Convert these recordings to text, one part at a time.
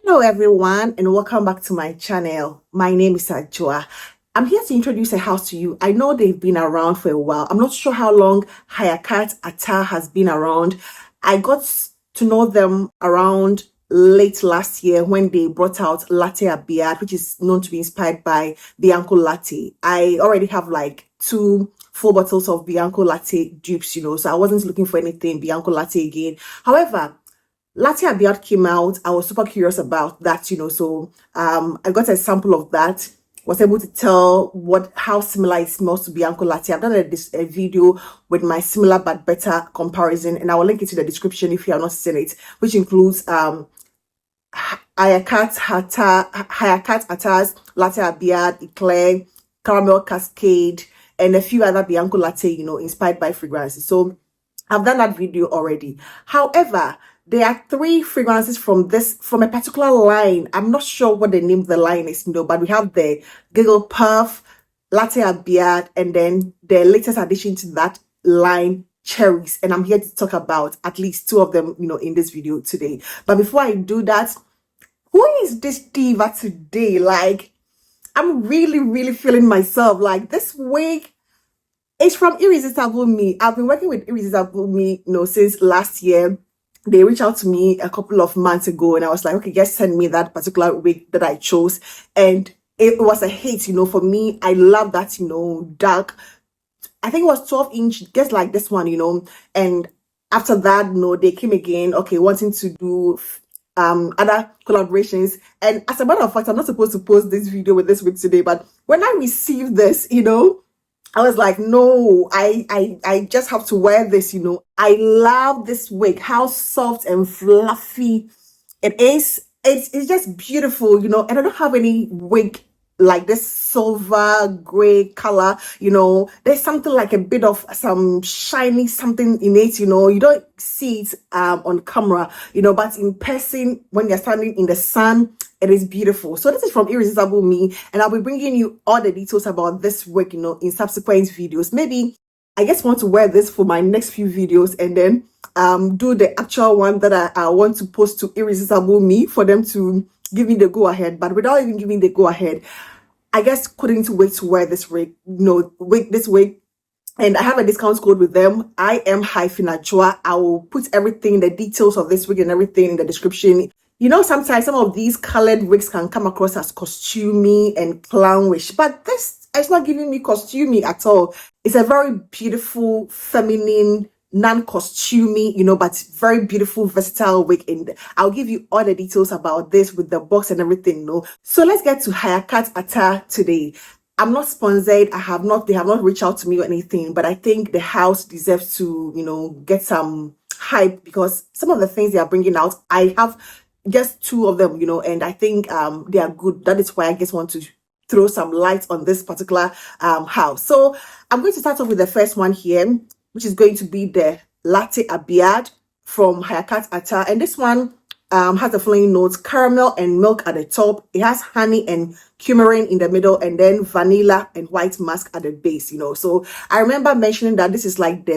Hello everyone and welcome back to my channel. My name is Ajua. I'm here to introduce a house to you. I know they've been around for a while. I'm not sure how long Heyakat Attar has been around. I got to know them around late last year when they brought out Latte Abyed, which is known to be inspired by Bianco Latte. I already have like two full bottles of Bianco Latte dupes, so I wasn't looking for anything Bianco Latte again. However, Latte Abyed came out. I was super curious about that, so I got a sample of that, was able to tell how similar it smells to Bianco Latte. I've done a video with my similar but better comparison, and I will link it to the description if you have not seen it, which includes Heyakat Attar's Latte Abyed, Eclair, Caramel Cascade, and a few other Bianco Latte, inspired by fragrances. So I've done that video already. However, there are three fragrances from a particular line. I'm not sure what the name of the line is, but we have the Gigglepuff, Latte Abyed, and then the latest addition to that line, Cherries. And I'm here to talk about at least two of them, in this video today. But before I do that, who is this diva today? Like, I'm really feeling myself. Like, this week, it's from Irresistible Me. I've been working with Irresistible Me, since last year. They reached out to me a couple of months ago, and I was like, okay, just send me that particular wig that I chose. And it was a hit, for me. I love that, dark. I think it was 12-inch, just like this one, And after that, they came again, okay, wanting to do other collaborations. And as a matter of fact, I'm not supposed to post this video with this wig today, but when I received this, I was like, no, I just have to wear this, I love this wig, how soft and fluffy it is. It's just beautiful, and I don't have any wig like this silver gray color, there's something like a bit of some shiny something in it, you don't see it on camera, but in person when you're standing in the sun, it is beautiful. So this is from Irresistible Me, and I'll be bringing you all the details about this work, in subsequent videos. Maybe I just want to wear this for my next few videos, and then do the actual one that I want to post to Irresistible Me for them to give me the go ahead. But without even giving the go ahead, I guess couldn't wait to wear this wig, this wig. And I have a discount code with them. I am -Ajua. I will put everything, the details of this wig and everything in the description. Sometimes some of these colored wigs can come across as costumey and clownish, but this is not giving me costumey at all. It's a very beautiful, feminine, non-costumey, but very beautiful, versatile wig. And I'll give you all the details about this with the box and everything, So let's get to Heyakat Attar today. I'm not sponsored. They have not reached out to me or anything, but I think the house deserves to, get some hype because some of the things they are bringing out, I have just two of them, and I think they are good. That is why I just want to throw some light on this particular house. So I'm going to start off with the first one here, which is going to be the Latte Abyed from Heyakat Attar. And this one has the following notes: caramel and milk at the top. It has honey and coumarin in the middle, and then vanilla and white musk at the base, So I remember mentioning that this is like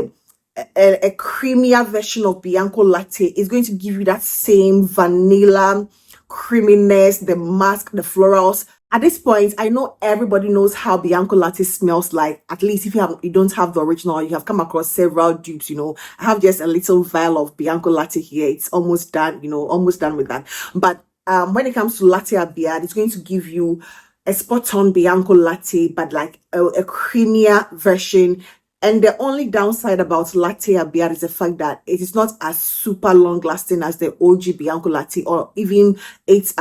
a creamier version of Bianco Latte. Is going to give you that same vanilla creaminess, the musk, the florals. At this point, I know everybody knows how Bianco Latte smells like. At least if you don't have the original, you have come across several dupes, I have just a little vial of Bianco Latte here. It's almost done, almost done with that. But when it comes to Latte Abyed, it's going to give you a spot-on Bianco Latte, but like a creamier version. And the only downside about Latte Abyed is the fact that it is not as super long lasting as the OG Bianco Latte or even its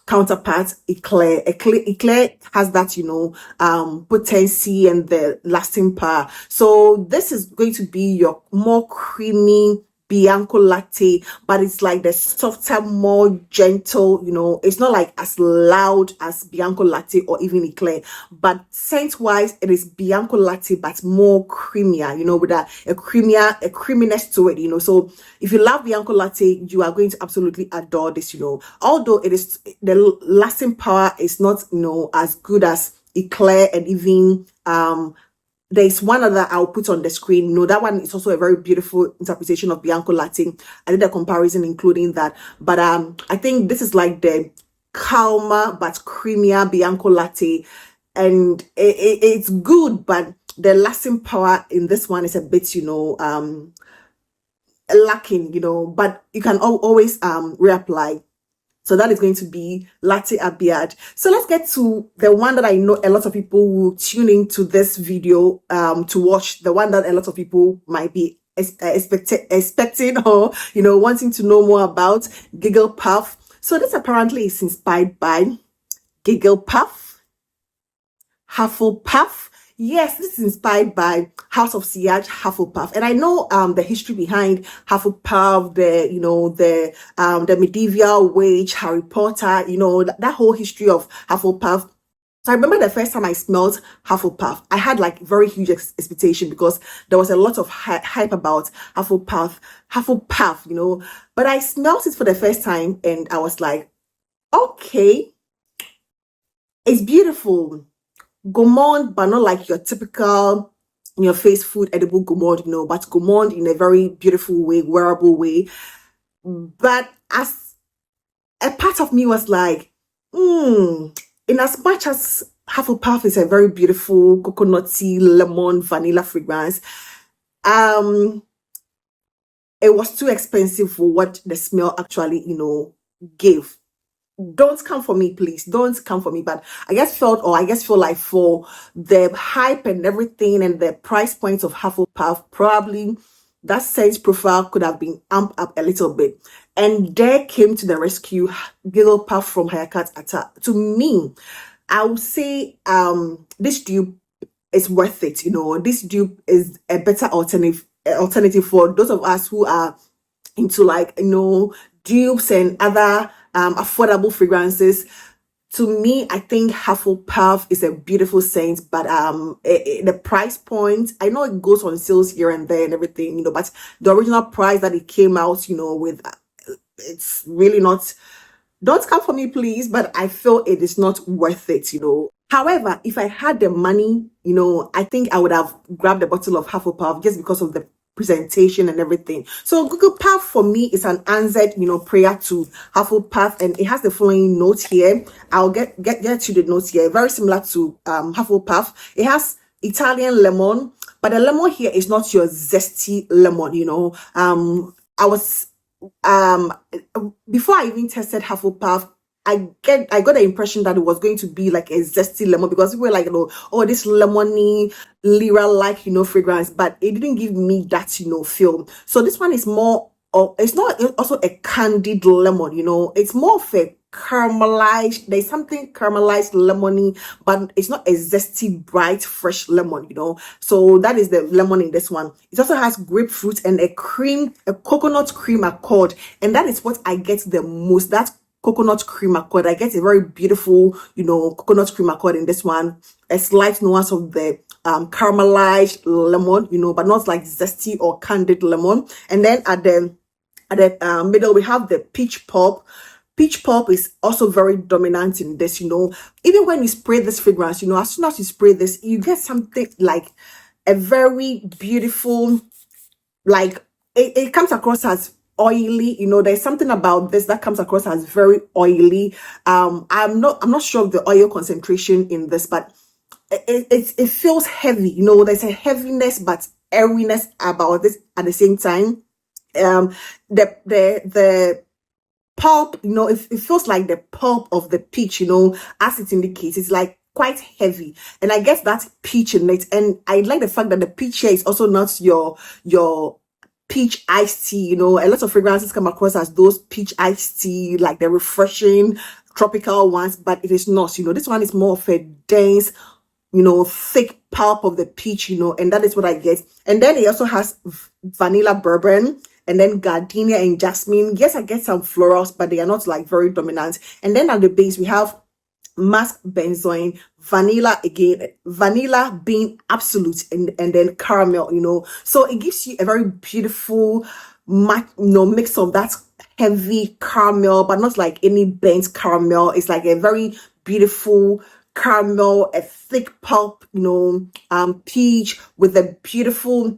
counterpart Eclair. Eclair has that, potency and the lasting power. So this is going to be your more creamy Bianco Latte, but it's like the softer, more gentle, it's not like as loud as Bianco Latte or even Eclair, but scent wise it is Bianco Latte but more creamier, with a creaminess to it, so if you love Bianco Latte, you are going to absolutely adore this, although it is the lasting power is not as good as Eclair and even there's one other I'll put on the screen. No, that one is also a very beautiful interpretation of Bianco Latte. I did a comparison including that. But I think this is like the calmer but creamier Bianco Latte. And it's good, but the lasting power in this one is a bit, lacking, but you can always reapply. So that is going to be Latte Abyed. So let's get to the one that I know a lot of people will tune into this video to watch, the one that a lot of people might be expecting or, wanting to know more about, Gigglepuff. So this apparently is inspired by Gigglepuff, Hufflepuff. Yes, this is inspired by House of Siege, Hufflepuff, and I know the history behind Hufflepuff, the medieval witch, Harry Potter, that whole history of Hufflepuff. So I remember the first time I smelled Hufflepuff, I had like very huge expectation because there was a lot of hype about Hufflepuff, but I smelled it for the first time and I was like, okay, it's beautiful. Gourmand, but not like your typical in your face food edible gourmand, but gourmand in a very beautiful way, wearable way. But as a part of me was like, in as much as Hufflepuff is a very beautiful coconutty, lemon, vanilla fragrance, it was too expensive for what the smell actually, gave. Don't come for me, please. Don't come for me. But I feel like for the hype and everything and the price points of Hufflepuff, probably that scent profile could have been amped up a little bit. And there came to the rescue Gigglepuff from Heyakat Attar. To me, I would say this dupe is worth it. This dupe is a better alternative for those of us who are into dupes and other affordable fragrances. To me, I think Hufflepuff is a beautiful scent, but the price point, I know it goes on sales here and there and everything, but the original price that it came out, with, it's really not. Don't come for me, please, but I feel it is not worth it, However, if I had the money, I think I would have grabbed a bottle of Hufflepuff just because of the presentation and everything. So Gigglepuff for me is an answered, prayer to Hufflepuff, and it has the following note here. I'll get to the notes here. Very similar to Hufflepuff. It has Italian lemon, but the lemon here is not your zesty lemon. I was before I even tested Hufflepuff, I got the impression that it was going to be like a zesty lemon because we were like, this lemony, lyra-like, fragrance, but it didn't give me that, feel. So this one is more, it's not also a candied lemon, it's more of a caramelized, there's something caramelized lemony, but it's not a zesty, bright, fresh lemon, So that is the lemon in this one. It also has grapefruit and a coconut cream accord, and that is what I get the most. That coconut cream accord. I get a very beautiful, coconut cream accord in this one. A slight nuance of the caramelized lemon, but not like zesty or candied lemon. And then at the middle, we have the peach pulp. Peach pulp is also very dominant in this, Even when you spray this fragrance, as soon as you spray this, you get something like a very beautiful, like it comes across as oily. There's something about this that comes across as very oily. I'm not sure of the oil concentration in this, but it feels heavy. There's a heaviness but airiness about this at the same time. The pulp, it feels like the pulp of the peach, as it indicates. It's like quite heavy, and I guess that's peach in it. And I like the fact that the peach here is also not your peach iced tea. A lot of fragrances come across as those peach iced tea, like the refreshing tropical ones, but it is not. This one is more of a dense, thick pulp of the peach, and that is what I get. And then it also has vanilla bourbon, and then gardenia and jasmine. Yes, I get some florals, but they are not like very dominant. And then at the base, we have musk benzoin, vanilla again, vanilla being absolute, and then caramel, so it gives you a very beautiful mix of that heavy caramel, but not like any burnt caramel. It's like a very beautiful caramel, a thick pulp, peach with a beautiful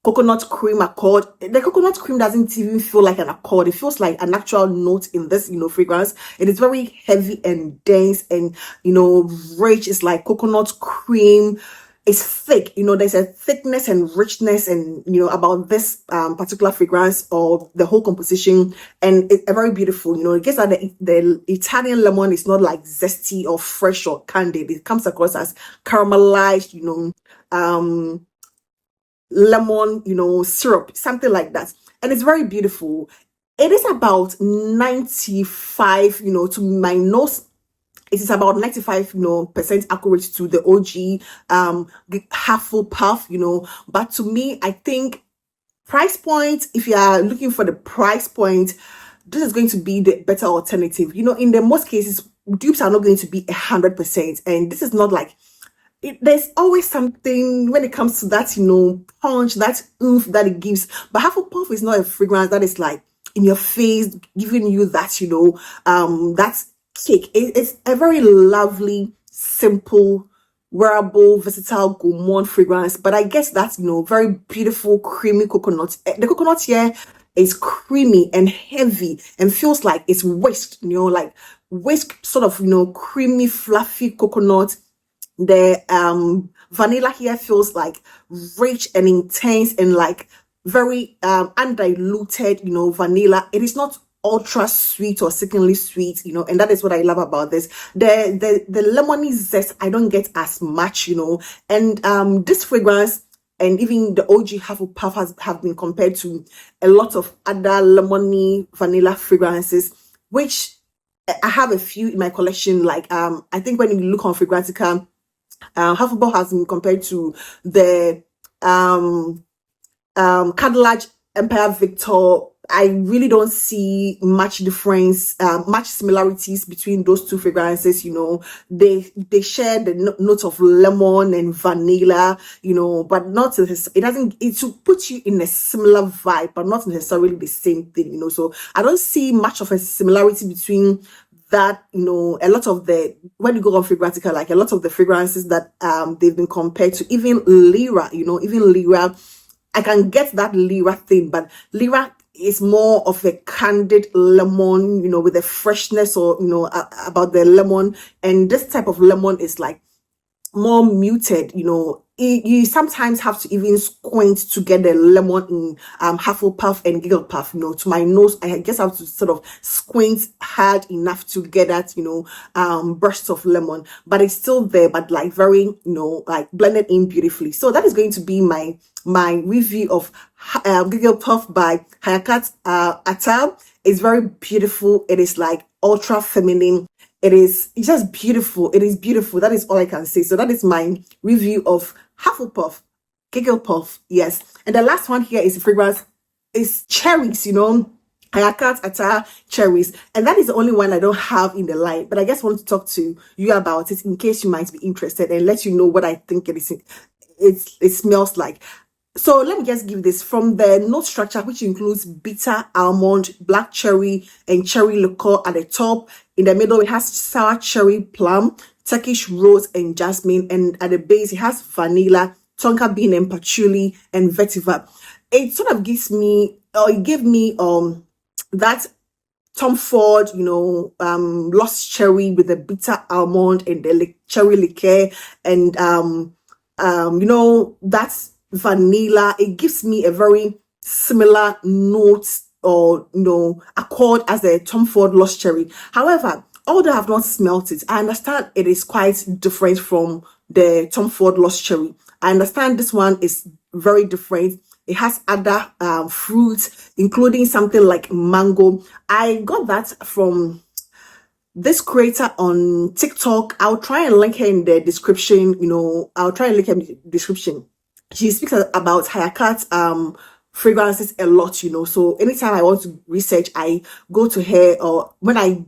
coconut cream accord. The coconut cream doesn't even feel like an accord. It feels like an actual note in this, fragrance. It is very heavy and dense and, rich. It's like coconut cream. It's thick, there's a thickness and richness and, about this particular fragrance or the whole composition. And it's very beautiful, it gets that the Italian lemon is not like zesty or fresh or candied. It comes across as caramelized, lemon, syrup, something like that. And it's very beautiful. It is about 95, to my nose. It is about 95, percent accurate to the OG Hufflepuff, but to me, I think price point, if you are looking for the price point, this is going to be the better alternative. In the most cases, dupes are not going to be 100%, and this is not like there's always something when it comes to that, punch, that oomph that it gives. But Hufflepuff is not a fragrance that is like in your face, giving you that, that kick. It's a very lovely, simple, wearable, versatile gourmand fragrance. But I guess that's, very beautiful, creamy coconut. The coconut here is creamy and heavy and feels like it's whisk, like whisk sort of, creamy, fluffy coconut. The vanilla here feels like rich and intense and like very undiluted, vanilla. It is not ultra sweet or sickeningly sweet, and that is what I love about this. The lemony zest I don't get as much, and this fragrance and even the OG Hufflepuff have been compared to a lot of other lemony vanilla fragrances, which I have a few in my collection. Like I think when you look on Fragrantica, Hufflepuff has been compared to the Cadillac Empire Victor. I really don't see much difference, much similarities between those two fragrances. They share the note of lemon and vanilla, but not it will put you in a similar vibe, but not necessarily the same thing, so I don't see much of a similarity between that, a lot of when you go on Fragrantica, like a lot of the fragrances that they've been compared to, even Lyra, even Lyra, I can get that Lyra thing, but Lyra is more of a candied lemon, with a freshness or, about the lemon. And this type of lemon is like more muted, you sometimes have to even squint to get the lemon in Hufflepuff and Gigglepuff, to my nose. I guess I have to sort of squint hard enough to get that, burst of lemon, but it's still there, but like very, like blended in beautifully. So that is going to be my review of Gigglepuff by Heyakat Attar. It's very beautiful. It is like ultra feminine. It's just beautiful. It is beautiful. That is all I can say. So that is my review of Hufflepuff, Gigglepuff. Yes. And the last one here is a fragrance. It's Cherries, Heyakat Attar Cherries. And that is the only one I don't have in the line. But I just want to talk to you about it in case you might be interested and let you know what I think it smells like. So let me just give this from the note structure, which includes bitter almond, black cherry, and cherry liqueur at the top. In the middle, it has sour cherry plum, Turkish rose, and jasmine. And at the base, it has vanilla, tonka bean, and patchouli, and vetiver. It sort of gives me, or it gave me that Tom Ford, lost cherry with the bitter almond and the cherry liqueur, and that's vanilla. It gives me a very similar note or accord as the Tom Ford Lost Cherry. However, although I have not smelt it, I understand it is quite different from the Tom Ford Lost Cherry. I understand this one is very different. It has other fruits, including something like mango. I got that from this creator on TikTok. I'll try and link her in the description. I'll try and link her in the description. She speaks about Heyakat fragrances a lot, so anytime I want to research, I go to her, or when I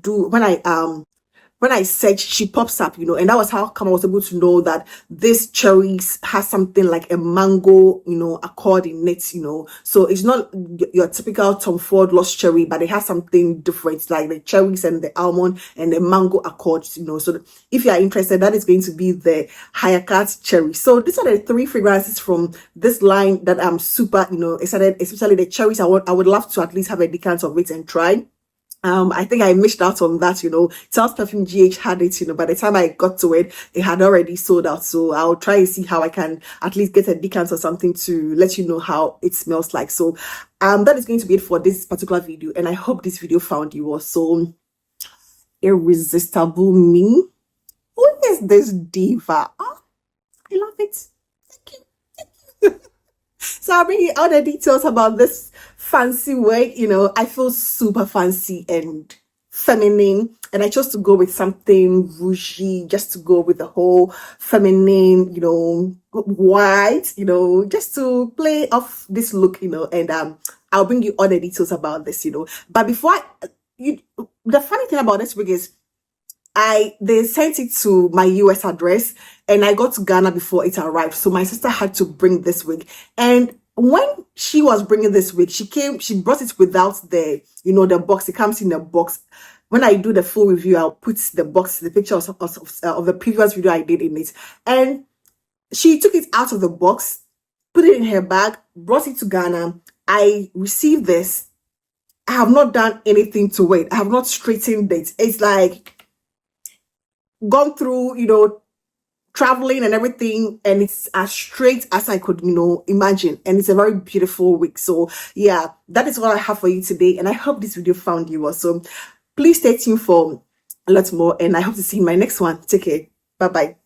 when I search, she pops up, you know, and that was how come I was able to know that this Cherries has something like a mango, you know, accord in it, you know. So it's not your typical Tom Ford Lost Cherry, but it has something different, like the cherries and the almond and the mango accords, you know. So if you are interested, that is going to be the Heyakat Cherry. So these are the 3 fragrances from this line that I'm super, you know, excited, especially the cherries. I would love to at least have a decant of it and try. I think I missed out on that, you know. Charles Perfume GH had it, you know. By the time I got to it, it had already sold out. So I'll try and see how I can at least get a decant or something to let you know how it smells like. So that is going to be it for this particular video. And I hope this video found you also irresistible me. Who is this diva? Oh, I love it. Thank you. So I'll bring you all the details about this fancy wig. You know, I feel super fancy and feminine, and I chose to go with something rougey, just to go with the whole feminine, you know, white, you know, just to play off this look, you know. And I'll bring you all the details about this, you know. But before the funny thing about this wig is they sent it to my US address, and I got to Ghana before it arrived. So my sister had to bring this wig. And when she was bringing this wig, she brought it without the, you know, the box. It comes in a box. When I do the full review, I'll put the box, the picture of the previous video I did in it. And she took it out of the box, put it in her bag, brought it to Ghana. I received this. I have not done anything to it. I have not straightened it. It's like gone through, you know, traveling and everything, and it's as straight as I could, you know, imagine. And it's a very beautiful wig. So yeah, that is what I have for you today, and I hope this video found you also. Please stay tuned for a lot more, and I hope to see you in my next one. Take care. Bye bye.